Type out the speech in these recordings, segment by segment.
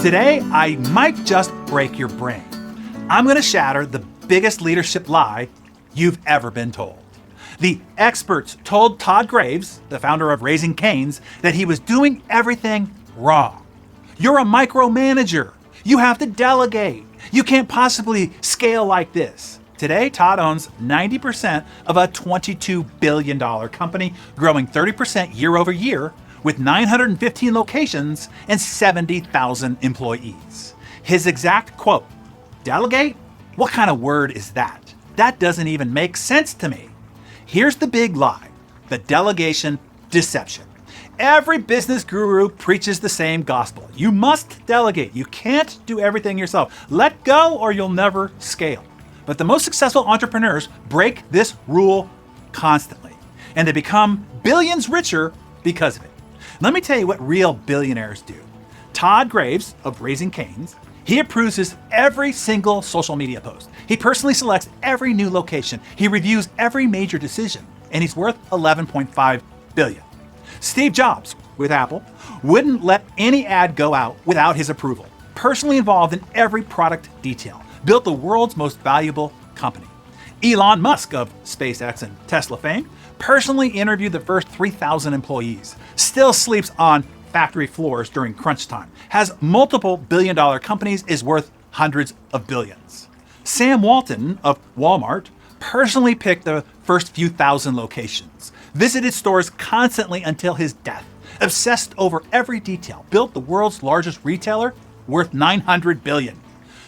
Today, I might just break your brain. I'm going to shatter the biggest leadership lie you've ever been told. The experts told Todd Graves, the founder of Raising Cane's, that he was doing everything wrong. You're a micromanager. You have to delegate. You can't possibly scale like this. Today, Todd owns 90% of a $22 billion company, growing 30% year over year, with 915 locations and 70,000 employees. His exact quote, "Delegate? What kind of word is that? That doesn't even make sense to me." Here's the big lie, the delegation deception. Every business guru preaches the same gospel. You must delegate. You can't do everything yourself. Let go or you'll never scale. But the most successful entrepreneurs break this rule constantly, and they become billions richer because of it. Let me tell you what real billionaires do. Todd Graves of Raising Cane's, he approves every single social media post. He personally selects every new location. He reviews every major decision, and he's worth $11.5 billion. Steve Jobs with Apple wouldn't let any ad go out without his approval. Personally involved in every product detail. Built the world's most valuable company. Elon Musk of SpaceX and Tesla fame personally interviewed the first 3,000 employees. Still sleeps on factory floors during crunch time. Has multiple billion-dollar companies, is worth hundreds of billions. Sam Walton of Walmart personally picked the first few thousand locations. Visited stores constantly until his death. Obsessed over every detail. Built the world's largest retailer, worth $900 billion.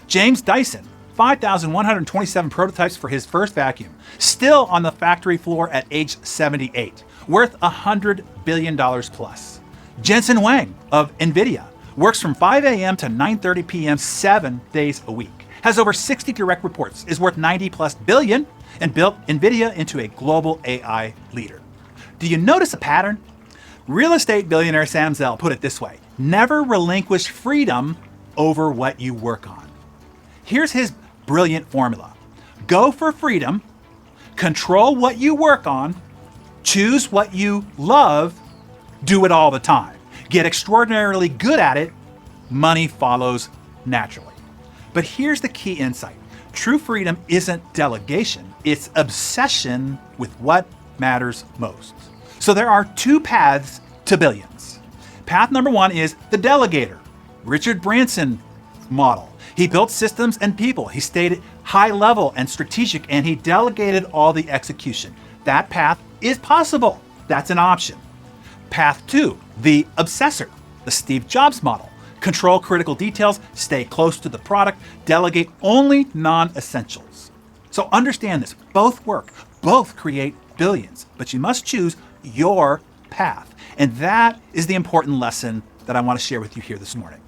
James Dyson, 5,127 prototypes for his first vacuum. Still on the factory floor at age 78. Worth $100 billion plus. Jensen Huang of NVIDIA works from 5 a.m. to 9:30 p.m. 7 days a week. Has over 60 direct reports, is worth 90 plus billion, and built NVIDIA into a global AI leader. Do you notice a pattern? Real estate billionaire Sam Zell put it this way: never relinquish freedom over what you work on. Here's his brilliant formula. Go for freedom, control what you work on, choose what you love, do it all the time. Get extraordinarily good at it, money follows naturally. But here's the key insight. True freedom isn't delegation, it's obsession with what matters most. So there are two paths to billions. Path number one is the delegator, Richard Branson model. He built systems and people. He stayed high level and strategic, and he delegated all the execution. That path is possible. That's an option. Path two, the obsessor, the Steve Jobs model. Control critical details, stay close to the product, delegate only non-essentials. So understand this, both work, both create billions, but you must choose your path. And that is the important lesson that I want to share with you here this morning.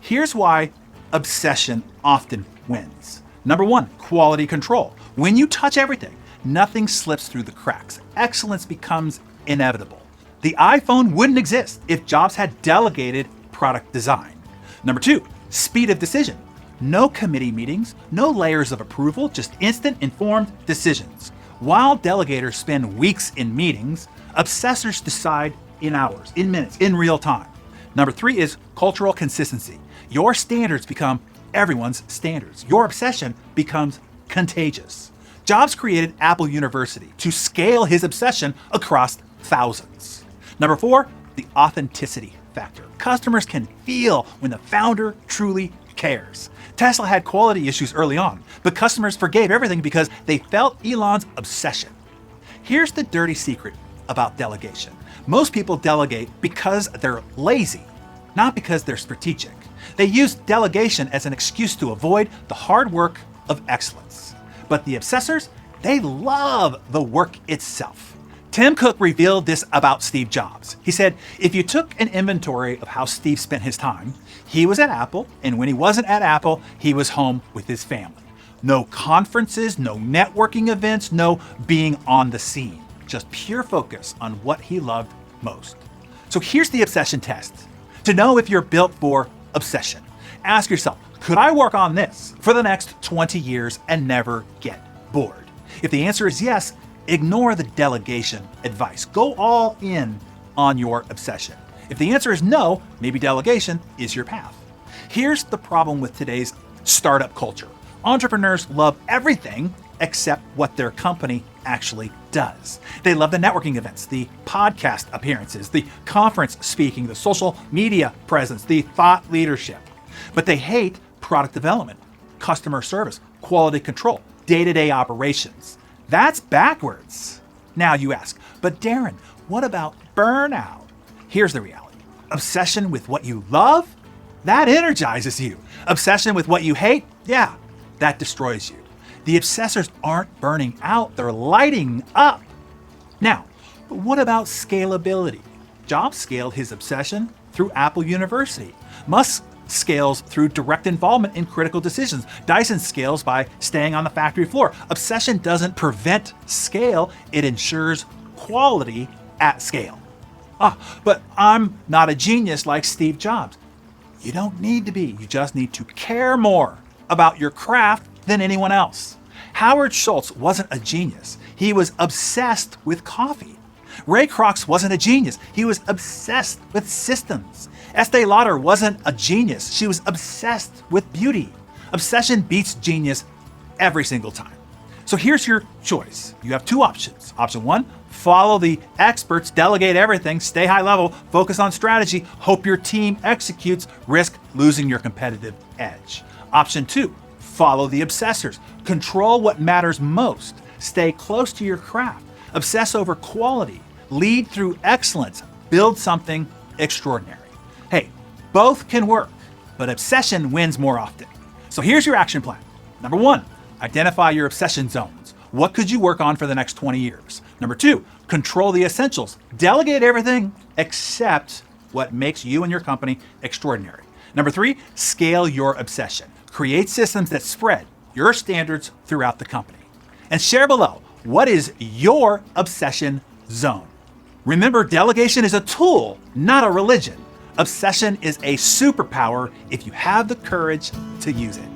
Here's why obsession often wins. Number one, quality control. When you touch everything, nothing slips through the cracks. Excellence becomes inevitable. The iPhone wouldn't exist if Jobs had delegated product design. Number two, speed of decision. No committee meetings, no layers of approval, just instant informed decisions. While delegators spend weeks in meetings, obsessors decide in hours, in minutes, in real time. Number three is cultural consistency. Your standards become everyone's standards. Your obsession becomes contagious. Jobs created Apple University to scale his obsession across thousands. Number four, the authenticity factor. Customers can feel when the founder truly cares. Tesla had quality issues early on, but customers forgave everything because they felt Elon's obsession. Here's the dirty secret about delegation. Most people delegate because they're lazy, not because they're strategic. They use delegation as an excuse to avoid the hard work of excellence. But the obsessors, they love the work itself. Tim Cook revealed this about Steve Jobs. He said, if you took an inventory of how Steve spent his time, he was at Apple, and when he wasn't at Apple, he was home with his family. No conferences, no networking events, no being on the scene. Just pure focus on what he loved most. So here's the obsession test. To know if you're built for obsession, ask yourself, could I work on this for the next 20 years and never get bored? If the answer is yes, ignore the delegation advice. Go all in on your obsession. If the answer is no, maybe delegation is your path. Here's the problem with today's startup culture. Entrepreneurs love everything except what their company actually does. They love the networking events, the podcast appearances, the conference speaking, the social media presence, the thought leadership. But they hate product development, customer service, quality control, day-to-day operations. That's backwards. Now you ask, but Darren, what about burnout? Here's the reality. Obsession with what you love? That energizes you. Obsession with what you hate? Yeah, that destroys you. The obsessors aren't burning out, they're lighting up. Now, what about scalability? Jobs scaled his obsession through Apple University. Musk scales through direct involvement in critical decisions. Dyson scales by staying on the factory floor. Obsession doesn't prevent scale, it ensures quality at scale. But I'm not a genius like Steve Jobs. You don't need to be. You just need to care more about your craft than anyone else. Howard Schultz wasn't a genius. He was obsessed with coffee. Ray Kroc wasn't a genius. He was obsessed with systems. Estee Lauder wasn't a genius. She was obsessed with beauty. Obsession beats genius every single time. So here's your choice. You have two options. Option one, follow the experts, delegate everything, stay high level, focus on strategy, hope your team executes, risk losing your competitive edge. Option two, follow the obsessors, control what matters most, stay close to your craft, obsess over quality, lead through excellence, build something extraordinary. Hey, both can work, but obsession wins more often. So here's your action plan. Number one, identify your obsession zones. What could you work on for the next 20 years? Number two, control the essentials. Delegate everything except what makes you and your company extraordinary. Number three, scale your obsession. Create systems that spread your standards throughout the company. And share below, what is your obsession zone? Remember, delegation is a tool, not a religion. Obsession is a superpower if you have the courage to use it.